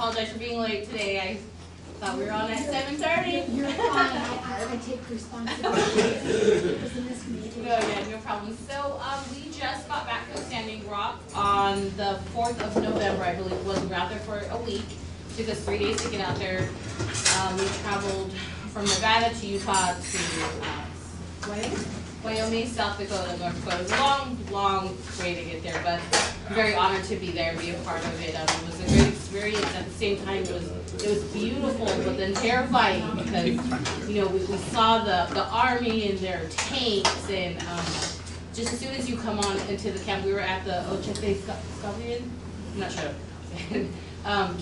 apologize for being late today. I thought we were on at 7:30. You're fine. I take responsibility. No, yeah, no problem. So we just got back from Standing Rock on the 4th of November, I believe it was. We were out there for a week. It took us 3 days to get out there. We traveled from Nevada to Utah to Wyoming, South Dakota, North Dakota. It was a long, long way to get there, but I'm very honored to be there and be a part of it. It was a great experience. At the same time, it was beautiful, but then terrifying because we saw the army and their tanks, and just as soon as you come on into the camp, we were at the Ochete Scovian, I'm not sure.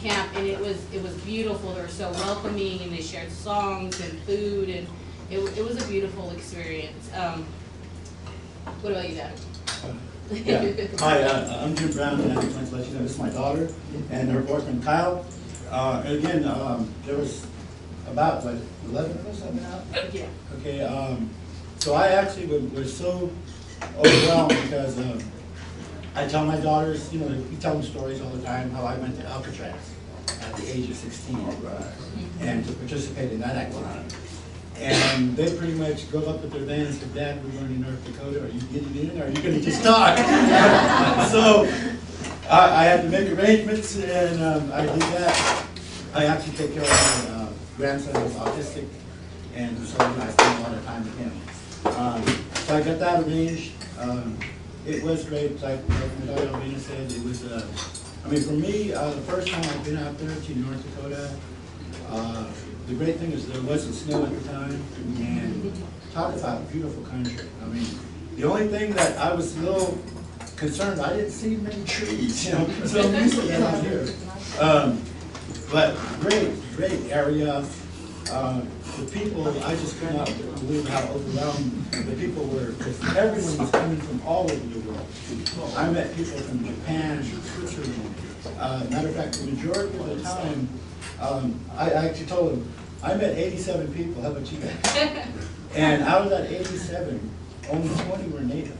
Camp, and it was beautiful. They were so welcoming, and they shared songs and food, and it was a beautiful experience. What about you, Dad? Yeah. Hi, I'm Jim Brown, and I just wanted to let you know this is my daughter and her boyfriend Kyle. And again, there was about 11 of us been out. Yeah. Okay. So I actually was so overwhelmed because I tell my daughters, we tell them stories all the time how I went to Alcatraz at the age of 16 and to participate in that activity. And they pretty much go up with their van and said, "Dad, we're going to North Dakota. Are you getting in, or are you going to just talk?" So I had to make arrangements, and I did that. I actually take care of my grandson who's autistic, and so I spend a lot of time with him. So I got that arranged. It was great, like Elvina said. It was, for me, the first time I've been out there to North Dakota, the great thing is there wasn't snow at the time, and talk about beautiful country. The only thing that I was a little concerned, I didn't see many trees, so I'm used to that out here. But great area. The people, I just could not believe how overwhelmed the people were, because everyone was coming from all over the world. I met people from Japan, Switzerland. Matter of fact, the majority of the time, I actually told them, I met 87 people. How about you guys? And out of that 87, only 20 were native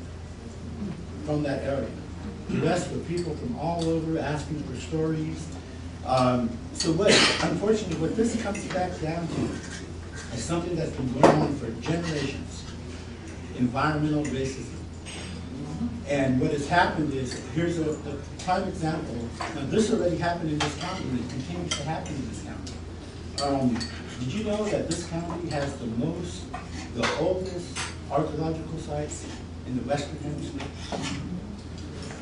from that area. The rest were people from all over asking for stories. So unfortunately, what this comes back down to is something that's been going on for generations: environmental racism. And what has happened is, here's a prime example. Now, this already happened in this county, and it continues to happen in this county. Did you know that this county has the oldest archaeological sites in the Western Hemisphere?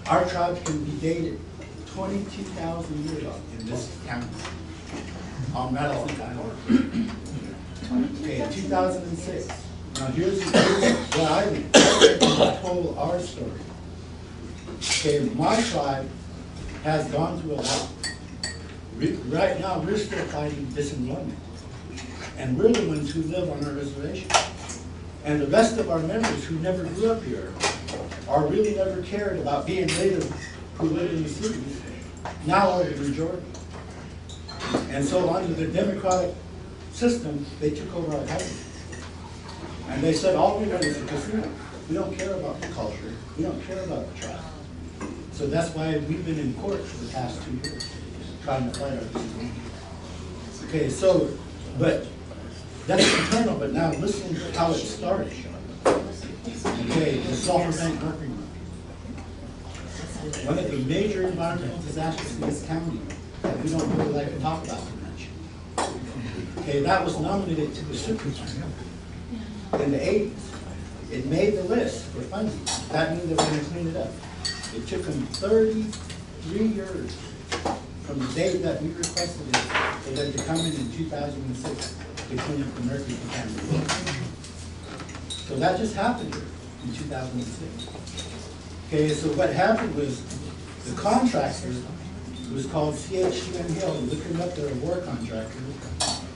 Our tribes can be dated 22,000 years in this county, on Madison Island. Okay, 2006. Now here's what I told our story. Okay, my tribe has gone through a lot. Right now, we're still fighting disenrollment, and we're the ones who live on our reservation. And the rest of our members who never grew up here, or really never cared about being native, who live in the cities, now are the majority. And so under the democratic system, they took over our country. And they said, all we want is a casino. We don't care about the culture. We don't care about the tribe. So that's why we've been in court for the past 2 years, trying to fight our casino. Okay, so, but that's internal, but now listen to how it started. Okay, the Sulphur Bank Mercury Mine. One of the major environmental disasters in this county that we don't really like to talk about too much. Okay, that was nominated to the Super Plan in the 80s. It made the list for funding. That means they were going to clean it up. It took them 33 years from the day that we requested it for them to come in 2006 to clean up the mercury contamination. So that just happened in 2006. Okay, so what happened was the contractor was called CH2M Hill. Looking up, they're a war contractor.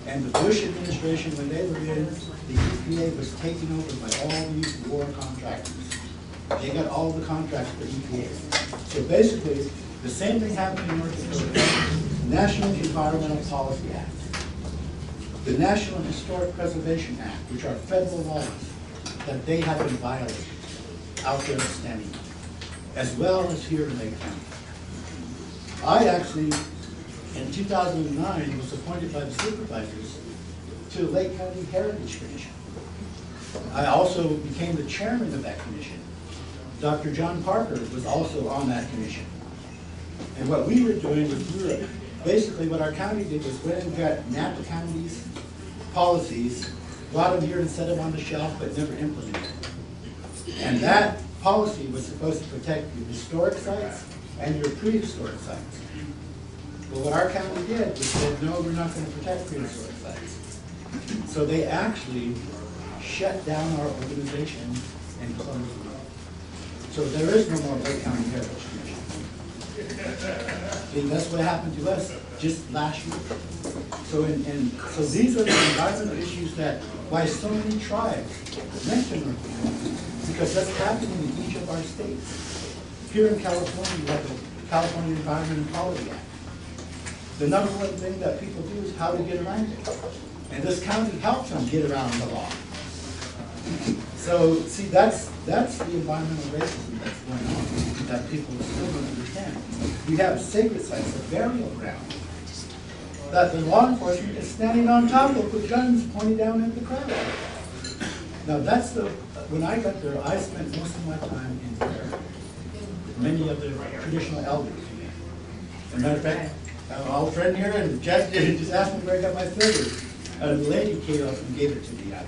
And the Bush administration, when they were in, the EPA was taken over by all these war contractors. They got all the contracts for EPA. So basically, the same thing happened in North Dakota. National Environmental Policy Act, the National Historic Preservation Act, which are federal laws that they have been violated out there in Standing, as well as here in Lake County. I actually in 2009, was appointed by the supervisors to the Lake County Heritage Commission. I also became the chairman of that commission. Dr. John Parker was also on that commission. And what we were doing was basically what our county did was went and got Napa County's policies, brought them here and set them on the shelf, but never implemented. And that policy was supposed to protect your historic sites and your prehistoric sites. But what our county did was said, no, we're not going to protect prehistoric sites. So they actually shut down our organization and closed it. So there is no more Lake County Heritage Commission. See, that's what happened to us just last year. So so these are the environmental issues that why so many tribes mention North Dakota, because that's happening in each of our states. Here in California, we have the California Environment and Quality Act. The number one thing that people do is how to get around it. And this county helps them get around the law. So, see, that's the environmental racism that's going on that people still don't understand. We have sacred sites, a burial ground, that the law enforcement is standing on top of with guns pointing down at the crowd. Now, that's when I got there, I spent most of my time in there with many of the traditional elders. As a matter of fact, I have an old friend here, and Jeff just asked me where I got my filter. And the lady came up and gave it to me out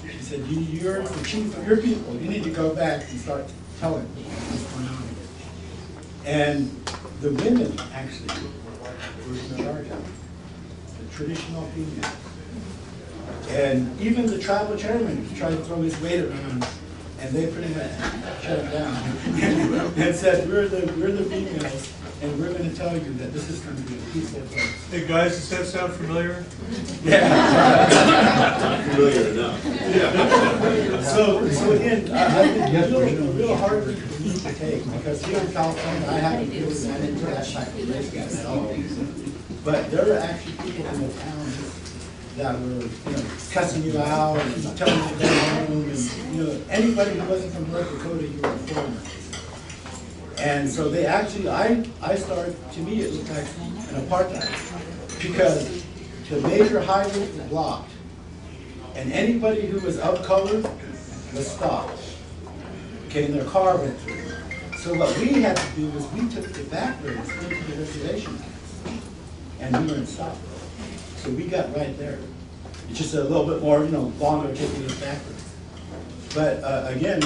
there. She said, you're the chief of your people. You need to go back and start telling what's going on here. And the women actually were in charge of it, the traditional females. And even the tribal chairman tried to throw his weight around, and they pretty much shut him down and said, we're the females, and we're going to tell you that this is going to be a peaceful place. Hey guys, does that sound familiar? Yeah. Familiar enough. Yeah. So again, I think it's a real hard thing for me to take, because here in California, I haven't really run into that type of racism at all. But there are actually people in the towns that were, cussing you out and telling you to go home, and anybody who wasn't from North Dakota, you were a foreigner. And so they actually, I started, to me it looked like an apartheid, because the major highways were blocked, and anybody who was of color was stopped. Okay, and their car went through. So what we had to do was we took the back roads into the reservation, and we weren't stopped. So we got right there. It's just a little bit more, longer taking us backwards. But again,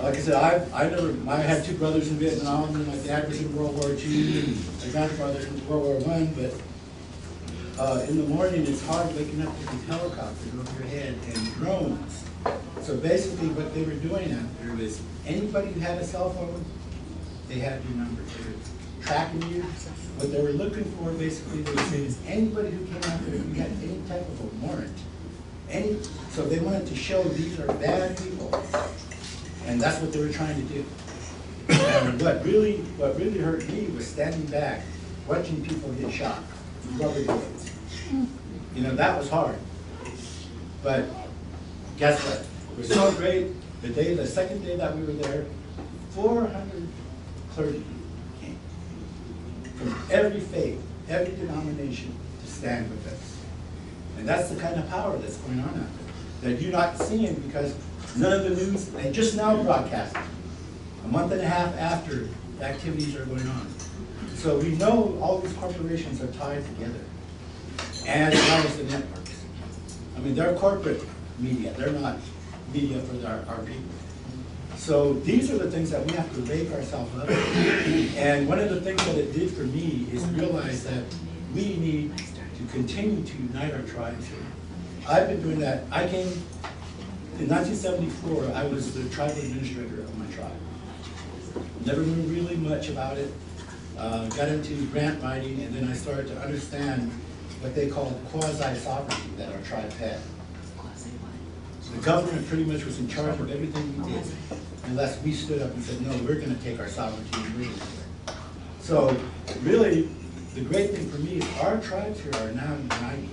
like I said, I had two brothers in Vietnam, and my dad was in World War II, and my grandfather in World War I, but in the morning it's hard waking up to these helicopters over your head and drones. So basically what they were doing out there was anybody who had a cell phone, they had your number. They were tracking you. What they were looking for basically, they were saying is anybody who came out there who had any type of a warrant, so they wanted to show these are bad people. And that's what they were trying to do. And what really hurt me was standing back, watching people get shot with rubber bullets. That was hard. But guess what? It was so great. The second day that we were there, 400 clergy came from every faith, every denomination to stand with us. And that's the kind of power that's going on out there that you're not seeing, because none of the news, they just now broadcast it, a month and a half after the activities are going on. So we know all these corporations are tied together, and as well as the networks. I mean, they're corporate media, they're not media for our people. So these are the things that we have to wake ourselves up. And one of the things that it did for me is realize that we need to continue to unite our tribes. I've been doing that. I came in 1974, I was the tribal administrator of my tribe. Never knew really much about it. Got into grant writing, and then I started to understand what they called quasi-sovereignty that our tribe had. The government pretty much was in charge of everything we did, unless we stood up and said, no, we're going to take our sovereignty and we're going to do it. So really, the great thing for me is our tribes here are now united.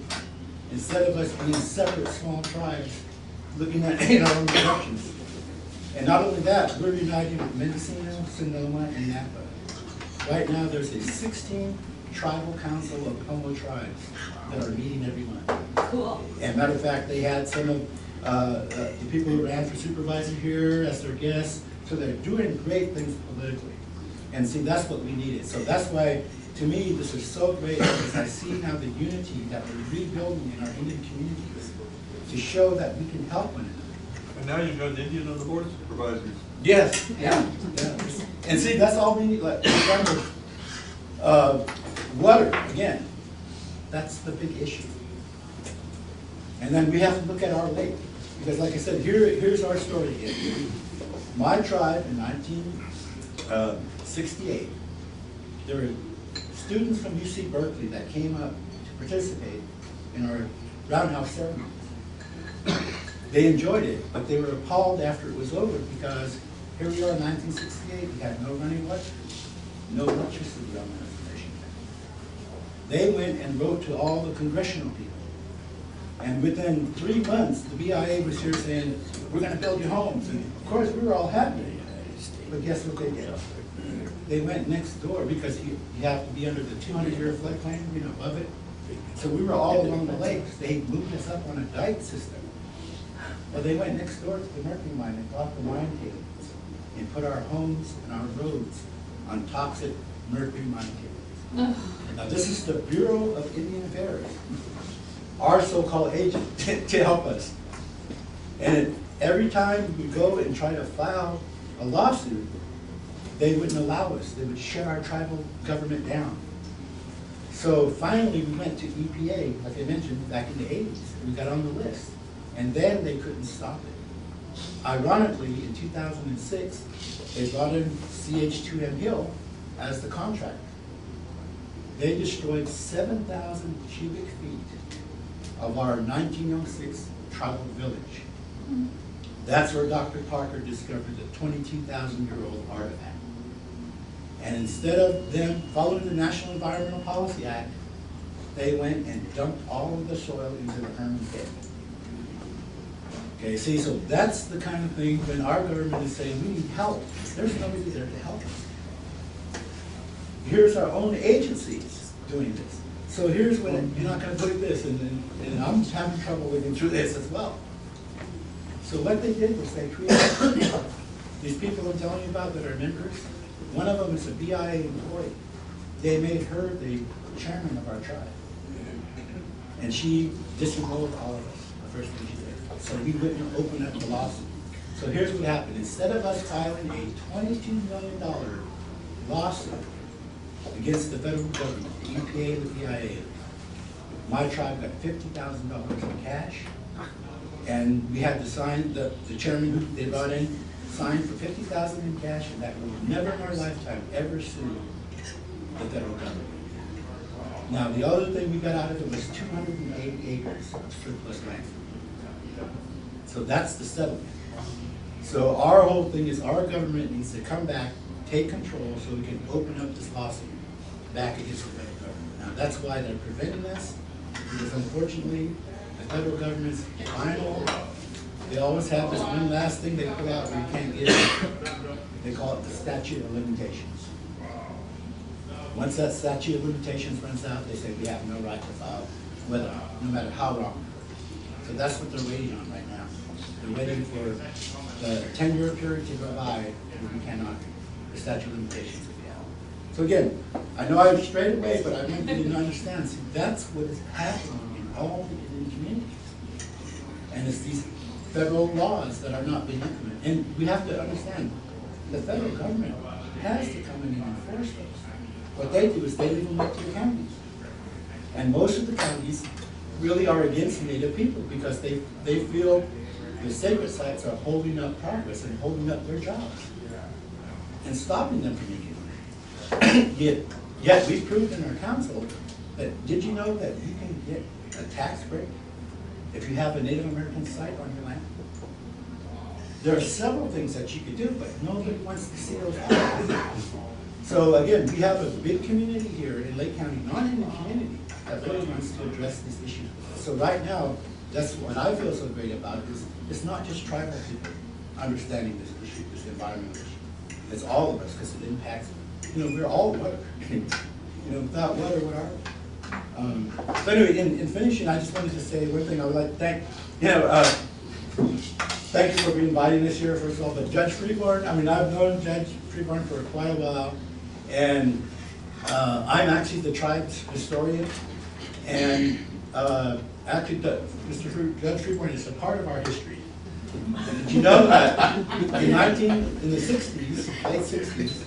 Instead of us being separate small tribes, looking at our own directions. And not only that, we're united with Mendocino, Sonoma, and Napa. Right now there's a 16 tribal council of Pomo tribes that are meeting every month. Cool. And matter of fact, they had some of the people who ran for supervisor here as their guests, so they're doing great things politically. And see, that's what we needed. So that's why, to me, this is so great, because I see now the unity that we're rebuilding in our Indian communities to show that we can help one another. And now you've got an Indian on the board of supervisors. Yes, yeah. And see, that's all we need, like, remember, water, again, that's the big issue. And then we have to look at our lake, because like I said, here's our story again. My tribe in 1968, there were students from UC Berkeley that came up to participate in our roundhouse ceremony. They enjoyed it, but they were appalled after it was over, because here we are in 1968, we had no running water, no electricity on the reservation. They went and wrote to all the congressional people. And within 3 months, the BIA was here saying, we're going to build you homes. And of course, we were all happy. But guess what they did? They went next door, because you have to be under the 200-year floodplain, you know, above it. So we were all along the lakes. They moved us up on a dike system. Well, they went next door to the mercury mine and bought the mine tailings and put our homes and our roads on toxic mercury mine tailings. Now, this is the Bureau of Indian Affairs, our so-called agent to help us. And every time we go and try to file a lawsuit, they wouldn't allow us. They would shut our tribal government down. So finally, we went to EPA, like I mentioned, back in the 80s. We got on the list. And then they couldn't stop it. Ironically, in 2006, they brought in CH2M Hill as the contractor. They destroyed 7,000 cubic feet of our 1906 tribal village. That's where Dr. Parker discovered the 22,000-year-old artifact. And instead of them following the National Environmental Policy Act, they went and dumped all of the soil into the Herman pit. Okay, see, so that's the kind of thing when our government is saying we need help. There's nobody there to help us. Here's our own agencies doing this. So here's when you're not going to believe this, and I'm having trouble looking through this as well. So what they did was they created these people I'm telling you about that are members. One of them is a BIA employee. They made her the chairman of our tribe. And she disenrolled all of us, the first thing she did. So we wouldn't open up the lawsuit. So here's what happened. Instead of us filing a $22 million lawsuit against the federal government, the EPA and the BIA, my tribe got $50,000 in cash. And we had to sign, the chairman who they brought in signed for $50,000 in cash, and that we would never in our lifetime ever sue the federal government. Now, the other thing we got out of it was 280 acres of surplus land. So that's the settlement. So our whole thing is our government needs to come back, take control, so we can open up this lawsuit back against the federal government. Now, that's why they're preventing us, because unfortunately, the federal government's final. They always have this one last thing they put out where you can't get it. They call it the statute of limitations. Once that statute of limitations runs out, they say we have no right to file, no matter how wrong. So that's what they're waiting on right now. They're waiting for the 10-year period to go by where we cannot, the statute of limitations will be out. So again, I know I strayed away, but I want you to understand, see, that's what is happening in all the Indian communities. And it's these federal laws that are not being implemented. And we have to understand, the federal government has to come in and enforce those. What they do is they leave them up to the counties. And most of the counties really are against Native people because they feel the sacred sites are holding up progress and holding up their jobs and stopping them from making money. Yet we proved in our council that, did you know that you can get a tax break if you have a Native American site on your land? There are several things that you could do, but nobody wants to see those happen. So again, we have a big community here in Lake County, non-Indian community, that really wants to address these issues. So right now, that's what I feel so great about is it's not just tribal people understanding this issue, this environmental issue. It's all of us because it impacts, we're all water. You know, without water, what are we? So anyway, in finishing, I just wanted to say one thing. I would like to thank, thank you for being invited this year, first of all. But Judge Freeborn, I mean, I've known Judge Freeborn for quite a while, and I'm actually the tribe's historian, and actually, Judge Freeborn is a part of our history. Did you know that in the 60s, late 60s,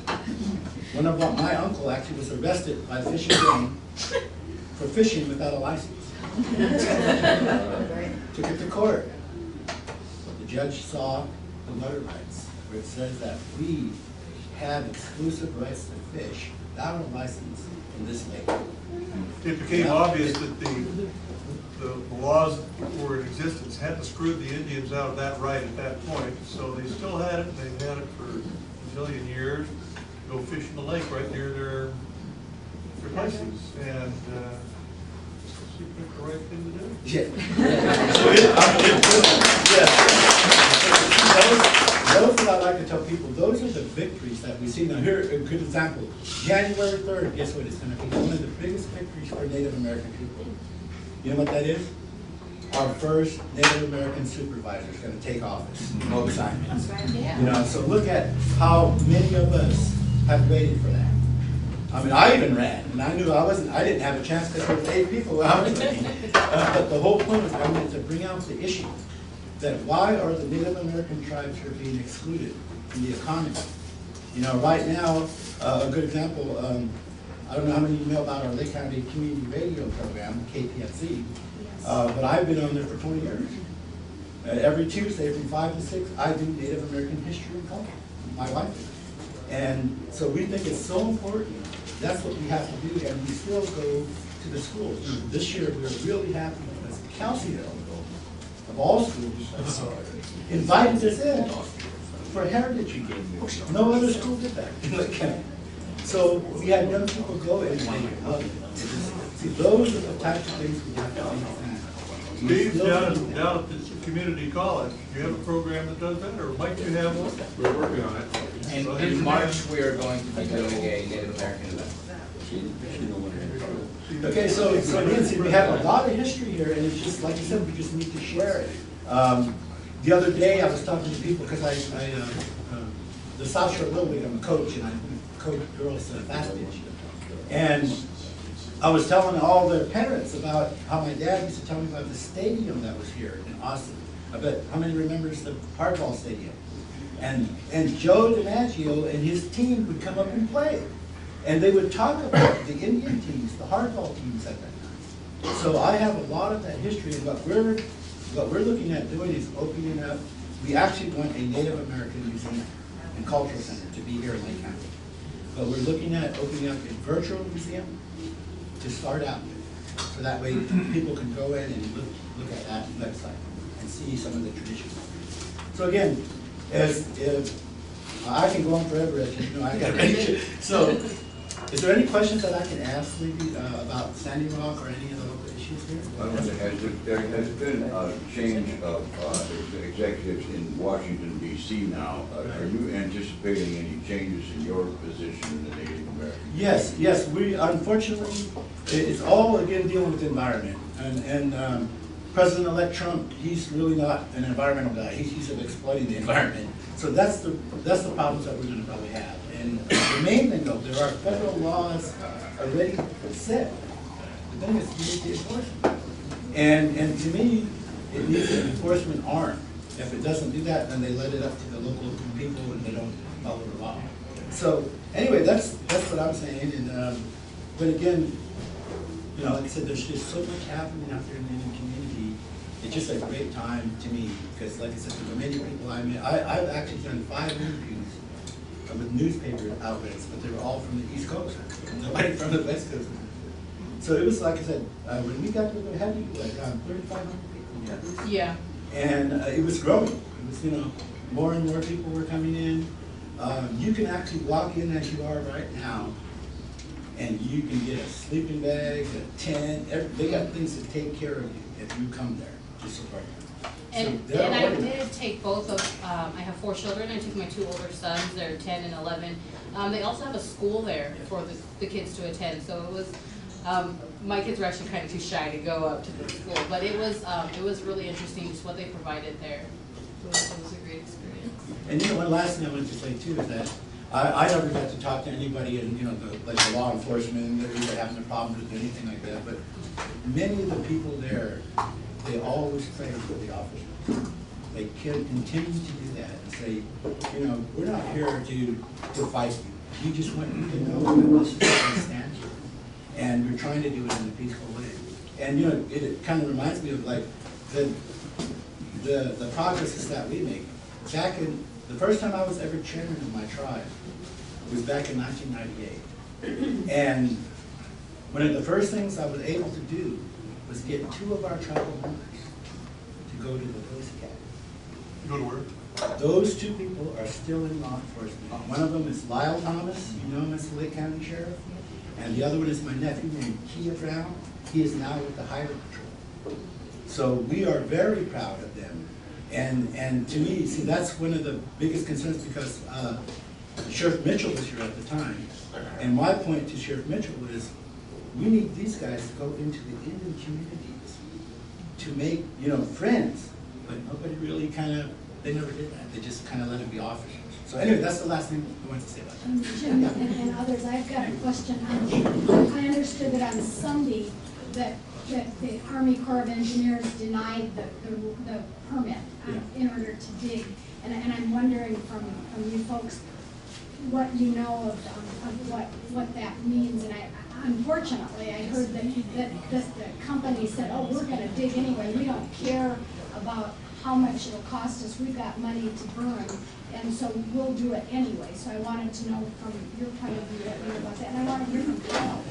my uncle actually was arrested by Fish and Game for fishing without a license. Took it to court. The judge saw the water rights, where it says that we have exclusive rights to fish without a license in this lake. It became obvious that the laws that were in existence hadn't screwed the Indians out of that right at that point, so they still had it, and they've had it for a zillion years. Go fish in the lake right near their places, and she picked the right thing to do. Yeah. Those that I like to tell people, those are the victories that we see. Now here, a good example, January 3rd, guess what it's going to be? One of the biggest victories for Native American people. You know what that is? Our first Native American supervisor is going to take office, no assignments. You know, so look at how many of us have waited for that. I mean, I even ran, and I knew I didn't have a chance because there were 8 people out with me. But the whole point was I wanted to bring out the issue that why are the Native American tribes here being excluded in the economy? You know, right now, a good example, I don't know how many of you know about our Lake County Community Radio program, KPFC, but I've been on there for 20 years. Every Tuesday from 5 to 6, I do Native American history and culture, my wife. And so we think it's so important. That's what we have to do, and we still go to the schools. This year, we were really happy because Kelseyville, of all schools, invited us in for Heritage Week. No other school did that in Lake County. So we had young people go and see, those are the types of things we have to understand. Steve, down at the community college, do you have a program that does that, or might you have one? We're working on it. And in March, we are going to be doing a Native American event. Okay, so again, see, we have a lot of history here, and it's just, like you said, we just need to share it. The other day, I was talking to people, because the South Shore Little League, I'm a coach, and I coach girls fast pitch. And I was telling all their parents about how my dad used to tell me about the stadium that was here in Austin. I bet, how many remembers the hardball stadium? And Joe DiMaggio and his team would come up and play. And they would talk about the Indian teams, the hardball teams at that time. So I have a lot of that history, and what we're looking at doing is opening up. We actually want a Native American museum and cultural center to be here in Lake County. But we're looking at opening up a virtual museum to start out with. So that way people can go in and look at that website and see some of the traditions. So again, I can go on forever, as you know, I got ready. So, is there any questions that I can ask maybe about Standing Rock or any of the local issues here? There has been a change of executives in Washington, D.C. now. Are you anticipating any changes in your position in the Native American? Yes. We unfortunately, it's all again dealing with the environment, and President-elect Trump, he's really not an environmental guy. He's exploiting the environment. So that's the problems that we're going to probably have. And the main thing, though, there are federal laws already set. The thing is, you need the enforcement. And to me, it needs an enforcement arm. If it doesn't do that, then they let it up to the local people and they don't follow the law. So anyway, that's what I'm saying. And but again, you know, like I said, there's just so much happening out there in the Indian community. It's just a great time to me because, like I said, there were many people I met. I've actually done 5 interviews with newspaper outlets, but they were all from the East Coast. Nobody from the West Coast. So it was, like I said, when we got to the heavy, like 3,500 people. Yeah. And it was growing. It was, you know, more and more people were coming in. You can actually walk in as you are right now, and you can get a sleeping bag, a tent. They got things to take care of you if you come there to support them. And they're I organized. did take both of, I have 4 children, I took my 2 older sons, they're 10 and 11. They also have a school there for the kids to attend, so it was, my kids were actually kind of too shy to go up to the school, but it was really interesting just what they provided there. It was a great experience. And you know, one last thing I wanted to say too is that I never got to talk to anybody in, you know, like the law enforcement, that were having a problem with anything like that, but many of the people there, they always pray for the officers. They can continue to do that and say, you know, we're not here to fight you. We just want you to know that this is where we stand here. And we're trying to do it in a peaceful way. And you know, it kind of reminds me of like the progresses that we make. Back in, the first time I was ever chairman of my tribe was back in 1998. And one of the first things I was able to do was get 2 of our tribal members to go to the police academy. Go to work. Those 2 people are still in law enforcement. One of them is Lyle Thomas, you know him as the Lake County Sheriff, and the other one is my nephew named Elvina Brown. He is now with the Highway Patrol. So we are very proud of them. And to me, see, that's one of the biggest concerns because Sheriff Mitchell was here at the time. And my point to Sheriff Mitchell was, we need these guys to go into the Indian communities to make, you know, friends. But nobody really kind of, they never did that. They just kind of let them be officers. So anyway, that's the last thing I wanted to say about that. Jim and others, I've got a question. I understood that on Sunday that the Army Corps of Engineers denied the permit in order to dig. And I'm wondering from you folks what you know of what that means. And unfortunately, I heard that the company said, oh, we're going to dig anyway. We don't care about how much it'll cost us. We've got money to burn, and so we'll do it anyway. So I wanted to know from your point of view what you know about that, and I want to hear from Kyle.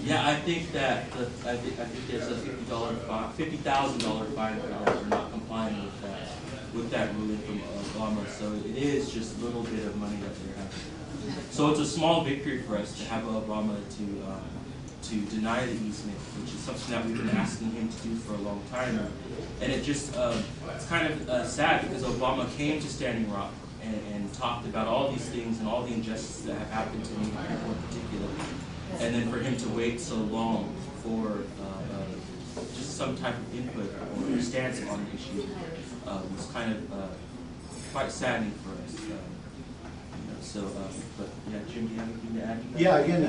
Yeah, I think that I think there's a $50,000 fine for not complying with that ruling from Obama. So it is just a little bit of money that they're having. So it's a small victory for us to have Obama to deny the easement, which is something that we've been asking him to do for a long time now. And it just, it's kind of sad because Obama came to Standing Rock and talked about all these things and all the injustices that have happened to me in particular. And then for him to wait so long for just some type of input or stance on the issue was kind of quite saddening for us. But yeah, Jim, do you have anything to add to that? Yeah, again,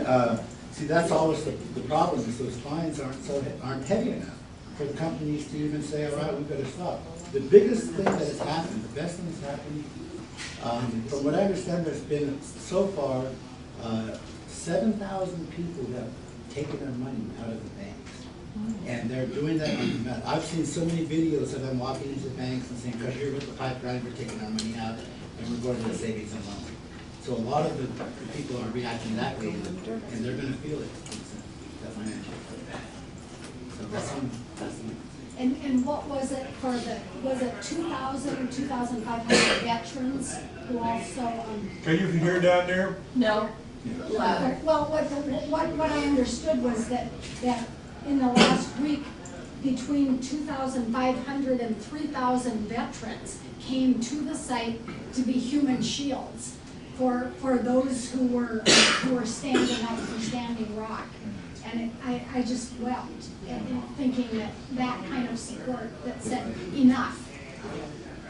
see, that's always the problem is those fines aren't heavy enough for the companies to even say, all right, we've got to stop. The biggest thing that has happened, the best thing that's happened, from what I understand, there's been so far 7,000 people who have taken their money out of the banks. And they're doing that on the meth. I've seen so many videos of them walking into banks and saying, because you're with the pipeline, we're taking our money out and we're going to the savings and loan. So a lot of the people are reacting that way, and they're going to feel it, the financial. So that's one. And what was it for was it 2,000 or 2,500 veterans who also? Can you hear down there? No. Well, what I understood was that in the last week, between 2,500 and 3,000 veterans came to the site to be human shields for those who were standing up for Standing Rock. And I just wept thinking that kind of support that said enough.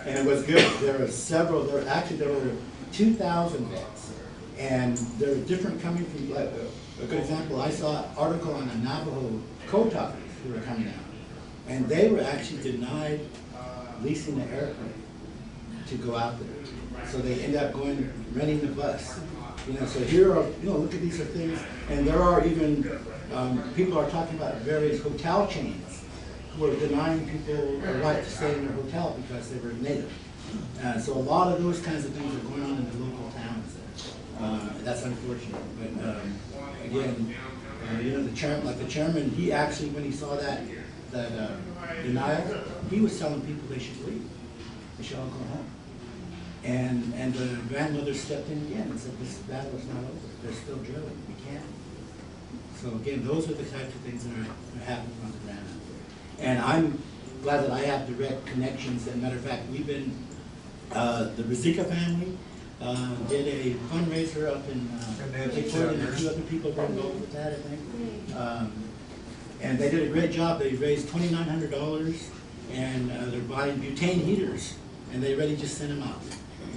And it was good. There were 2,000 vets. And there were different coming from, like, a good example, I saw an article on the Navajo code talkers who were coming out. And they were actually denied leasing the airplane to go out there. So they end up renting the bus. So here are, look at these are things, and there are even, people are talking about various hotel chains who are denying people the right to stay in their hotel because they were native. So a lot of those kinds of things are going on in the local towns there. That's unfortunate, but again, the chairman, he actually, when he saw that denial, he was telling people they should leave. They should all go home. And the grandmother stepped in again and said, this battle is not over. They're still drilling. We can't. So again, those are the types of things that are happening on the ground out there. And glad that I have direct connections. And matter of fact, we've been, the Rizika family did a fundraiser up in Victoria, and a few other people were involved with that, I think. And they did a great job. They raised $2,900, and they're buying butane heaters, and they already just sent them out.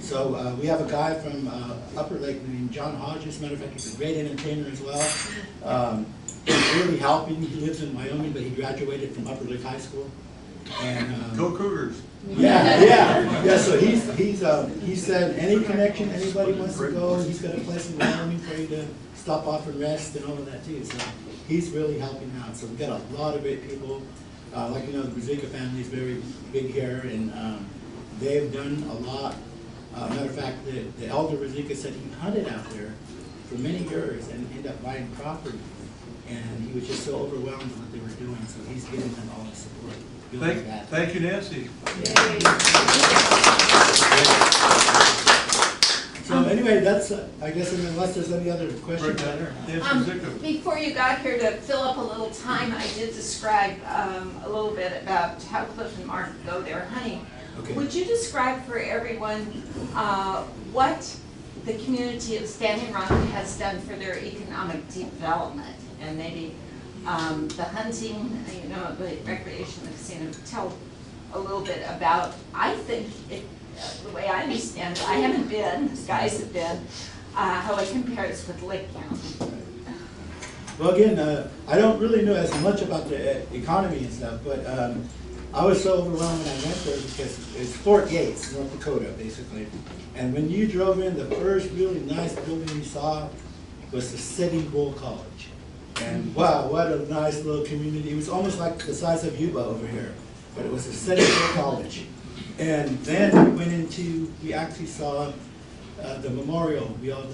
So we have a guy from Upper Lake named John Hodges. Matter of fact, he's a great entertainer as well. He's really helping. He lives in Wyoming, but he graduated from Upper Lake High School. And Go Cougars. yeah. So he said any connection, anybody wants to go, he's got a place in Wyoming for you to stop off and rest and all of that too. So he's really helping out. So we've got a lot of great people. Like you know, the Rizika family is very big here, and they've done a lot. Matter of fact, the elder Rizika said he hunted out there for many years and ended up buying property. And he was just so overwhelmed with what they were doing, so he's giving them all the support. Thank you, Nancy. So anyway, that's, I guess, unless there's any other questions. Before you got here, to fill up a little time, I did describe a little bit about how Cliff and Mark go there hunting. Okay. Would you describe for everyone what the community of Standing Rock has done for their economic development, and maybe the hunting, you know, the recreation, the casino? Tell a little bit about, I think, the way I understand it, I haven't been, guys have been, how it compares with Lake County. Well, again, I don't really know as much about the economy and stuff, but I was so overwhelmed when I went there because it's Fort Yates, North Dakota, basically. And when you drove in, the first really nice building you saw was the Sitting Bull College. And wow, what a nice little community. It was almost like the size of Yuba over here, but it was a Sitting Bull College. And then we went into, we actually saw the memorial, we all,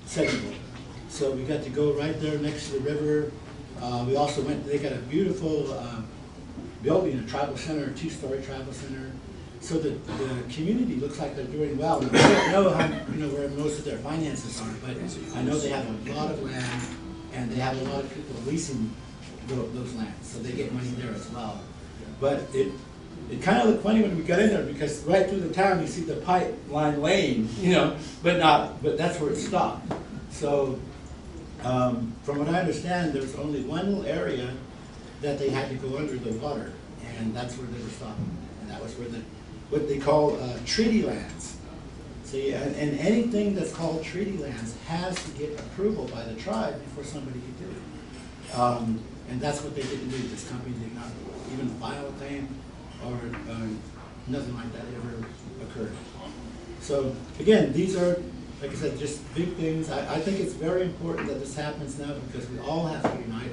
Sitting Bull. So we got to go right there next to the river. We also went, they got a beautiful building, a tribal center, a 2-story tribal center. So the community looks like they're doing well. I don't know how, where most of their finances are, but I know they have a lot of land, and they have a lot of people leasing those lands, so they get money there as well. But it kind of looked funny when we got in there, because right through the town you see the pipeline lane, but that's where it stopped. So from what I understand, there's only one little area that they had to go under the water, and that's where they were stopping. And that was where what they call treaty lands. See, and anything that's called treaty lands has to get approval by the tribe before somebody can do it. And that's what they didn't do. This company did not even file a claim, or nothing like that ever occurred. So again, these are, like I said, just big things. I think it's very important that this happens now, because we all have to unite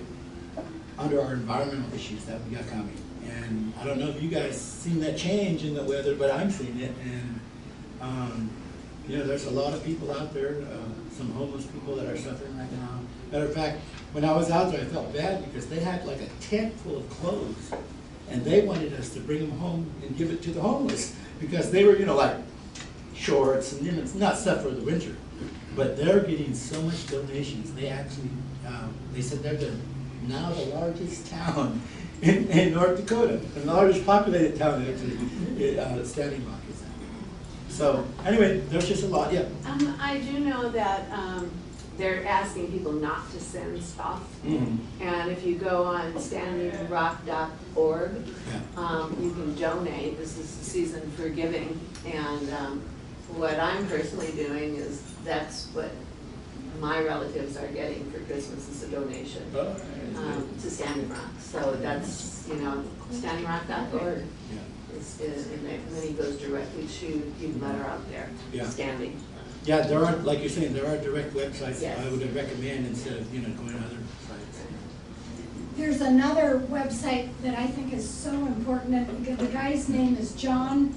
under our environmental issues that we got coming. And I don't know if you guys seen that change in the weather, but I'm seeing it. And there's a lot of people out there, some homeless people that are suffering right now. Matter of fact, when I was out there, I felt bad because they had like a tent full of clothes, and they wanted us to bring them home and give it to the homeless, because they were, like shorts and it's not stuff for the winter. But they're getting so much donations. They actually, they said they're now the largest town in North Dakota, the largest populated town actually, Standing Rock is. So anyway, there's just a lot. Yeah. I do know that they're asking people not to send stuff, and if you go on standingrock.org, you can donate. This is the season for giving, and what I'm personally doing is that's what my relatives are getting for Christmas is a donation to Standing Rock. So that's, standingrock.org. And the money goes directly to even letter out there, Standing. Yeah, there are, like you're saying, there are direct websites that I would recommend instead of, going to other sites. There's another website that I think is so important, and the guy's name is John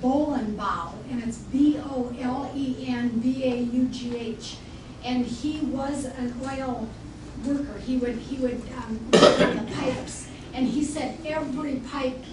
Bolenbaugh, and it's Bolenbaugh. And he was an oil worker. He would work on the pipes, and he said every pipe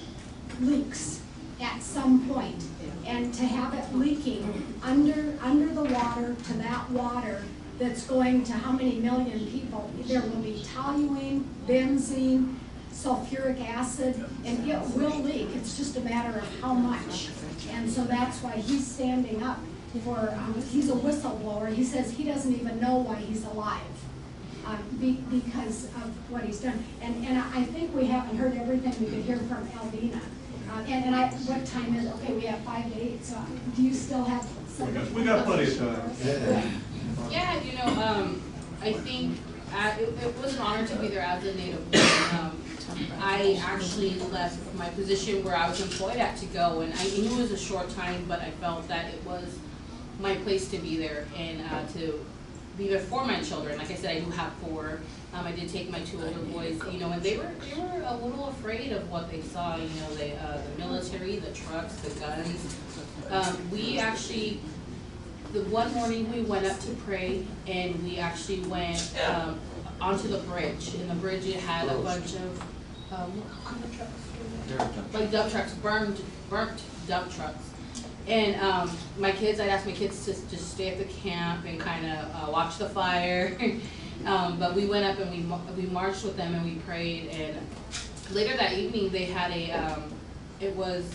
leaks at some point, and to have it leaking under the water to that water that's going to how many million people, there will be toluene, benzene, sulfuric acid, and it will leak. It's just a matter of how much. And so that's why he's standing up for, he's a whistleblower. He says he doesn't even know why he's alive. Because of what he's done. And I think we haven't heard everything we could hear from Elvina. What time is it? Okay, we have 5 to 8, so do you still have some? We got plenty of time. Yeah, you know, I think it was an honor to be there as a Native woman. I actually left my position where I was employed at to go, and I knew it was a short time, but I felt that it was my place to be there and to be there for my children. Like I said, I do have 4. I did take my 2 older boys, you know, and they were a little afraid of what they saw, you know, the military, the trucks, the guns. We actually, the one morning we went up to pray, and we actually went onto the bridge. And the bridge, it had a bunch of like dump trucks, burnt dump trucks. And my kids, I'd ask my kids to just stay at the camp and kind of watch the fire. But we went up and we marched with them and we prayed. And later that evening, they had it was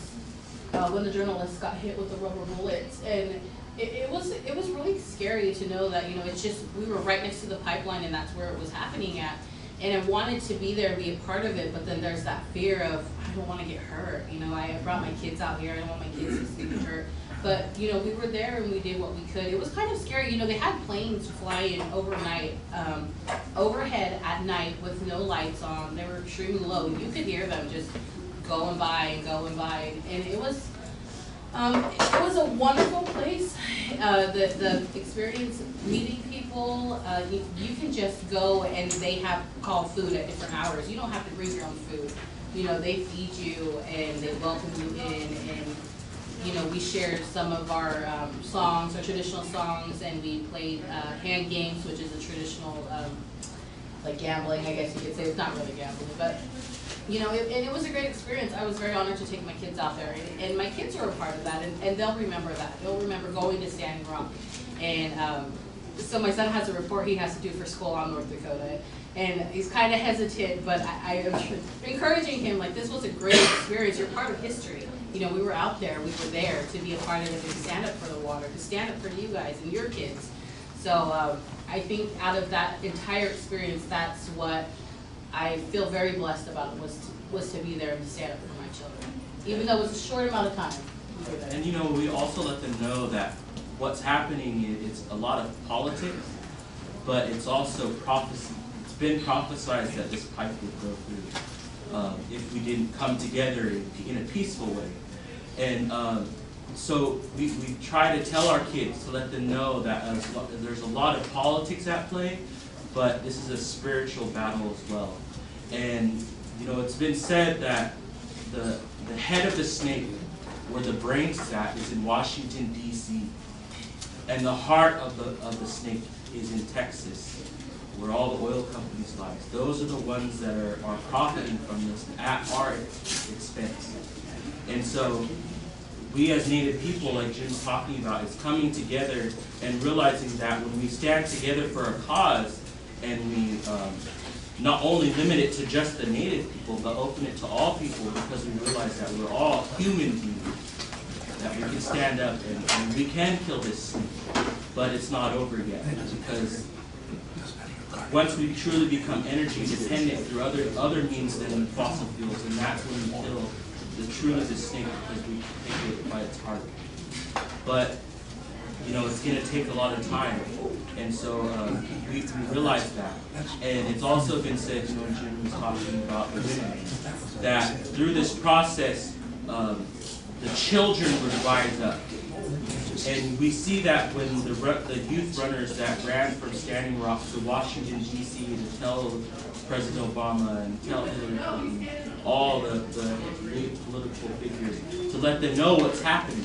when the journalists got hit with the rubber bullets, and it was really scary to know that, you know, it's just, we were right next to the pipeline and that's where it was happening at. And I wanted to be there and be a part of it, but then there's that fear of, I don't want to get hurt. You know, I brought my kids out here, I don't want my kids to get hurt. But, you know, we were there and we did what we could. It was kind of scary. You know, they had planes flying overnight, overhead at night with no lights on. They were extremely low. You could hear them just going by and going by. And it was a wonderful place. The experience meeting people, you can just go and they have called food at different hours. You don't have to bring your own food. You know, they feed you and they welcome you in, and you know, we shared some of our songs, our traditional songs, and we played hand games, which is a traditional like gambling, I guess you could say. It's not really gambling, but you know, and it was a great experience. I was very honored to take my kids out there, and my kids are a part of that, and they'll remember that. They'll remember going to Standing Rock. And so my son has a report he has to do for school on North Dakota, and he's kind of hesitant, but I am encouraging him, like, this was a great experience. You're part of history. You know, we were out there, we were there to be a part of it, to stand up for the water, to stand up for you guys and your kids. So I think out of that entire experience, that's what I feel very blessed about, was to be there and to stand up for my children. Even though it was a short amount of time, we were there. And you know, we also let them know that what's happening is a lot of politics, but it's also prophecy. It's been prophesied that this pipe would go through if we didn't come together in a peaceful way. And so we try to tell our kids, to let them know that there's a lot of politics at play, but this is a spiritual battle as well. And you know, it's been said that the head of the snake, where the brain sat, is in Washington, D.C. And the heart of the snake is in Texas, where all the oil companies lie. Those are the ones that are profiting from this at our expense. And so we as Native people, like Jim's talking about, is coming together and realizing that when we stand together for a cause, and we not only limit it to just the Native people, but open it to all people, because we realize that we're all human beings, that we can stand up and we can kill this snake, but it's not over yet, because once we truly become energy dependent through other means than fossil fuels, and that's when we kill the truth of the snake, because we take it by its heart. But you know, it's going to take a lot of time, and so we realize that. And it's also been said, you know, Jim was talking about the women, that through this process, the children would rise up. And we see that when the youth runners that ran from Standing Rock to Washington, D.C. to tell President Obama and tell Hillary Clinton, all the big political figures, to let them know what's happening.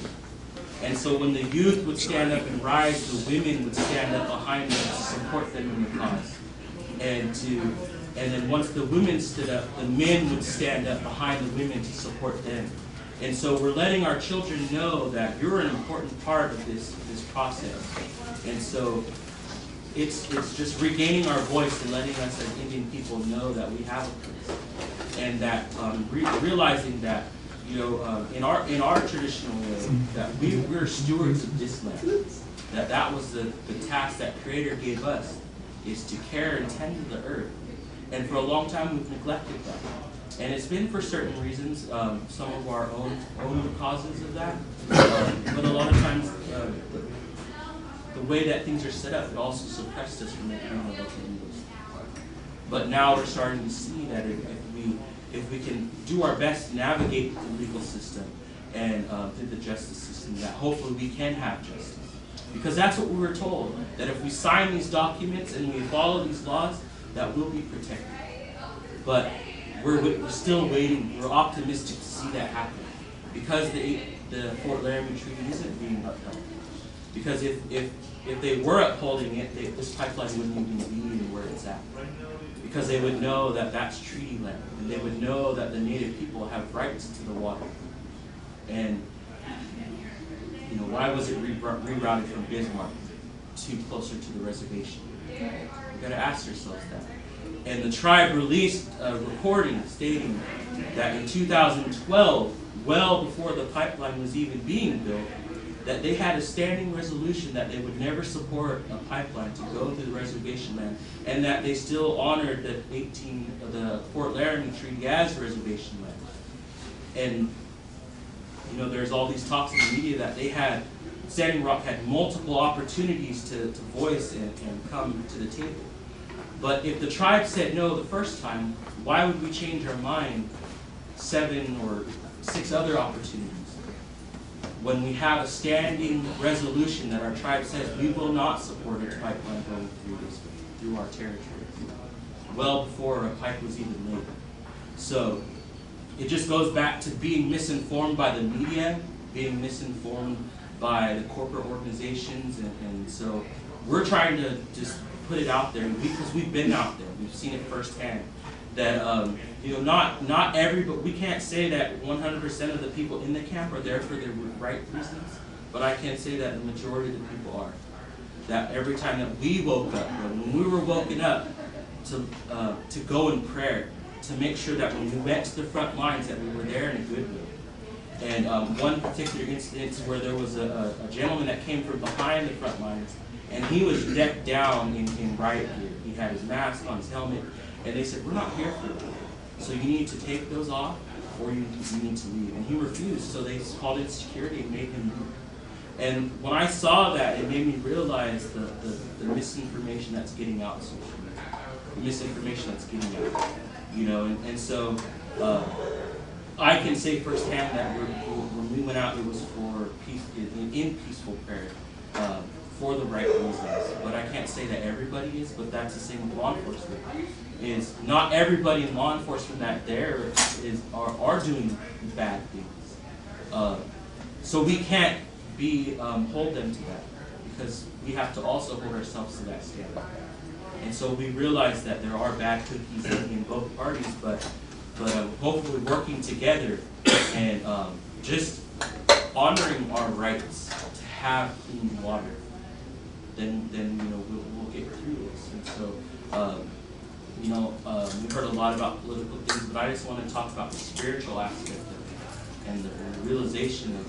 And so when the youth would stand up and rise, the women would stand up behind them to support them in the cause. And then once the women stood up, the men would stand up behind the women to support them. And so we're letting our children know that you're an important part of this process. And so it's just regaining our voice and letting us as Indian people know that we have a place. and that realizing that, you know, in our traditional way, that we're stewards of this land. That was the task that Creator gave us, is to care and tend to the earth. And for a long time we've neglected that. And it's been for certain reasons, some of our own causes of that. But a lot of times, the way that things are set up, it also suppressed us from the criminal leaders. But now we're starting to see that if we can do our best to navigate the legal system and through the justice system, that hopefully we can have justice. Because that's what we were told, that if we sign these documents and we follow these laws, that we'll be protected. But we're still waiting. We're optimistic to see that happen, because the Fort Laramie Treaty isn't being upheld. Because if they were upholding it, this pipeline wouldn't even be where it's at. Because they would know that that's treaty land, and they would know that the Native people have rights to the water. And you know, why was it rerouted from Bismarck to closer to the reservation? We've got to ask ourselves that. And the tribe released a recording stating that in 2012, well before the pipeline was even being built, that they had a standing resolution that they would never support a pipeline to go through the reservation land, and that they still honored the Fort Laramie Treaty as reservation land. And you know, there's all these talks in the media that they had, Standing Rock had multiple opportunities to voice and come to the table. But if the tribe said no the first time, why would we change our mind 7 or 6 other opportunities? When we have a standing resolution that our tribe says we will not support a pipeline going through our territory, well before a pipe was even laid. So it just goes back to being misinformed by the media, being misinformed by the corporate organizations, and so we're trying to just put it out there, because we've been out there, we've seen it firsthand, that you know, not everybody, we can't say that 100% of the people in the camp are there for the right reasons, but I can say that the majority of the people are. That every time that we woke up, when we were woken up to go in prayer, to make sure that when we went to the front lines that we were there in a good way. And one particular incident where there was a gentleman that came from behind the front lines, and he was decked down in riot gear. He had his mask on, his helmet, and they said, "We're not here for you. So you need to take those off, or you need to leave." And he refused, so they called in security and made him leave. And when I saw that, it made me realize the misinformation that's getting out, the misinformation that's getting out. You know, and so I can say firsthand that when we went out, it was for peace, in peaceful prayer, for the right reasons. But I can't say that everybody is, but that's the same with law enforcement. Is not everybody in law enforcement that are doing bad things. So we can't hold them to that, because we have to also hold ourselves to that standard. And so we realize that there are bad cookies in both parties, but hopefully working together and just honoring our rights to have clean water, then you know we'll get through this. And so you know, we've heard a lot about political things, but I just want to talk about the spiritual aspect of it and the realization of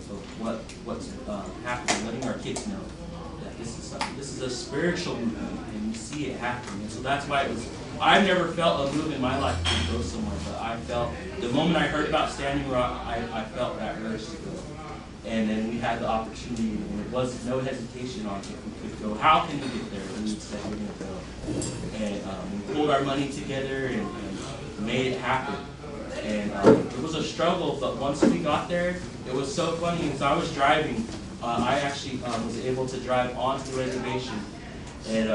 what's happening, letting our kids know that this is a spiritual movement, and you see it happening. And so that's why I've never felt a move in my life to go somewhere, but I felt, the moment I heard about Standing Rock, I felt that urge to go. And then we had the opportunity, and it was no hesitation on if we could go. How can we get there? And we said we're going to go. And we pulled our money together and made it happen. And it was a struggle, but once we got there, it was so funny. As I was driving, I actually was able to drive onto the reservation. And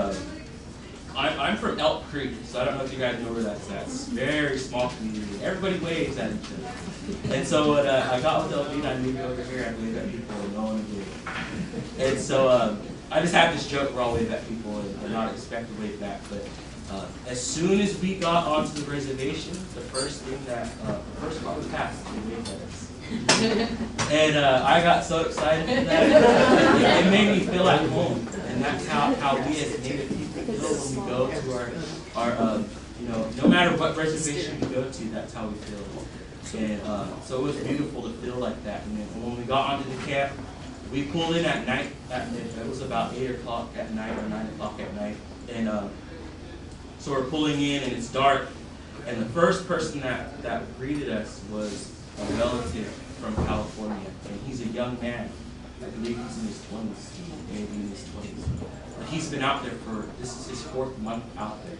I'm from Elk Creek, so I don't know if you guys know where that's at. It's a very small community. Everybody waves at each other. And so when I got with Elvina, I moved over here, I waved at people, and no one would wave. And so I just have this joke where I'll wave at people and not expect to wave back. But as soon as we got onto the reservation, the first car was passed, they waved at us. And I got so excited for that. It made me feel at home. And that's how we as Native people feel when we go to our no matter what reservation we go to, that's how we feel. And so it was beautiful to feel like that. And then when we got onto the camp, we pulled in at night. It was about 8 o'clock at night or 9 o'clock at night. And so we're pulling in and it's dark. And the first person that greeted us was a relative from California. And he's a young man. I believe he's in his 20s, maybe in his 20s. But he's been out there this is his 4th month out there.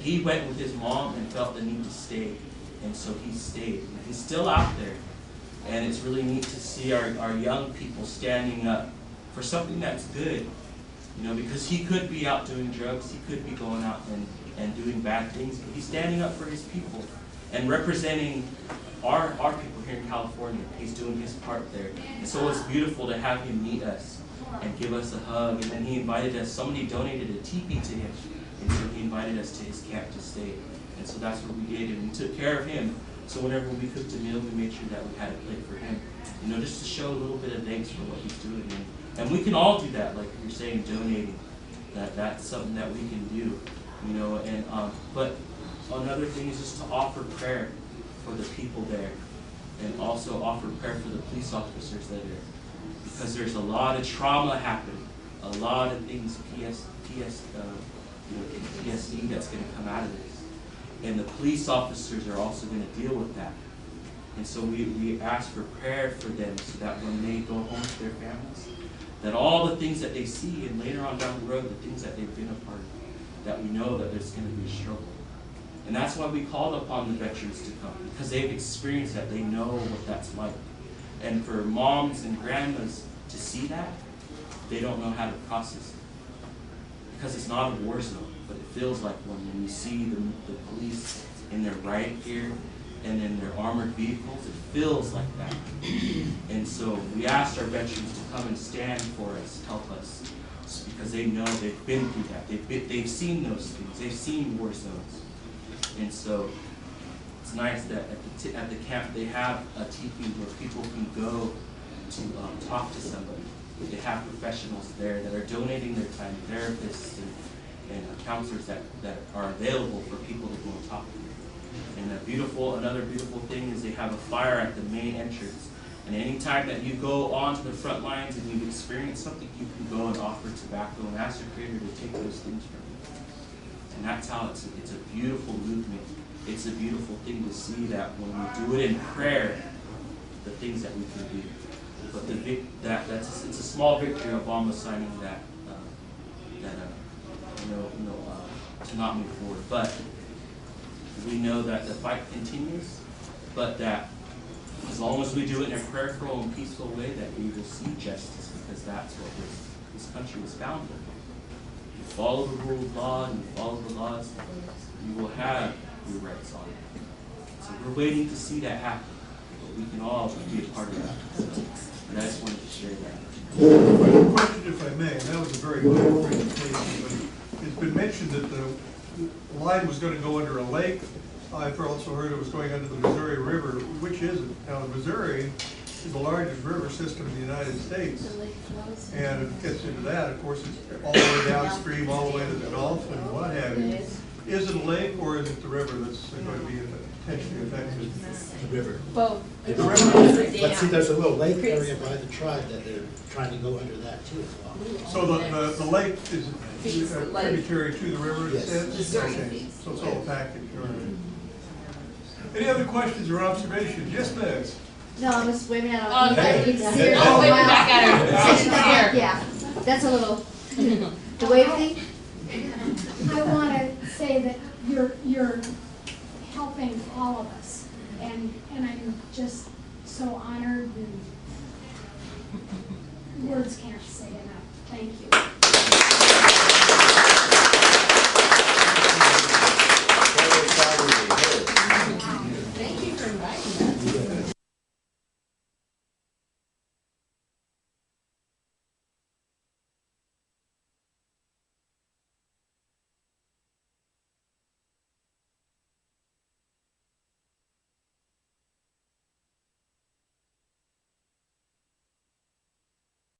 He went with his mom and felt the need to stay. And so he stayed. And he's still out there. And it's really neat to see our young people standing up for something that's good. Because he could be out doing drugs, he could be going out and doing bad things, but he's standing up for his people and representing our people here in California. He's doing his part there. And so it's beautiful to have him meet us and give us a hug. And then he invited us, somebody donated a teepee to him, and so he invited us to his camp to stay. And so that's what we did, and we took care of him. So whenever we cooked a meal, we made sure that we had a plate for him. Just to show a little bit of thanks for what he's doing. And we can all do that, like you're saying, donating. That's something that we can do. But another thing is just to offer prayer for the people there, and also offer prayer for the police officers that are there, because there's a lot of trauma happening, a lot of things, PTSD that's going to come out of this, and the police officers are also going to deal with that. And so we ask for prayer for them, so that when they go home to their families, that all the things that they see, and later on down the road, the things that they've been a part of, that we know that there's going to be a struggle. And that's why we called upon the veterans to come, because they've experienced that. They know what that's like. And for moms and grandmas to see that, they don't know how to process it. Because it's not a war zone, but it feels like one. When you see the police in their riot gear and in their armored vehicles, it feels like that. And so we asked our veterans to come and stand for us, help us, because they know they've been through that. They've seen those things. They've seen war zones. And so it's nice that at the camp they have a teepee where people can go to talk to somebody. They have professionals there that are donating their time, therapists and counselors that are available for people to go and talk to. And another beautiful thing is they have a fire at the main entrance. And any time that you go onto the front lines and you've experienced something, you can go and offer tobacco and ask your Creator to take those things from you. And that's how it's a beautiful movement. It's a beautiful thing to see that when we do it in prayer, the things that we can do. But it's a small victory of Obama signing that to not move forward. But we know that the fight continues, but that as long as we do it in a prayerful and peaceful way, that we will see justice, because that's what this country was founded. You follow the rule of law and you follow the laws, you will have your rights on it. So we're waiting to see that happen, but we can all be a part of that. And I just wanted to share that. Question, if I may, and that was a very good presentation, but it's been mentioned that the line was going to go under a lake. I've also heard it was going under the Missouri River, which is it? Now, the Missouri is the largest river system in the United States. And if it gets into that, of course, it's all the way downstream, all the way to the Gulf and what have you. Is it a lake or is it the river that's going to be potentially affected? The river. Both. The river. But see, there's a little lake area by the tribe that they're trying to go under that too as well. So the lake is tributary to the river, it Yes. says? Okay. So it's all a package, all right. Any other questions or observations? Yes, Liz? No, I'm just waving at Oh, all. okay. You can see her. Oh, wait, back at her. She's here. Yeah, that's a little, the wave thing? I want to say that you're helping all of us, and I'm just so honored, and words can't say enough. Thank you.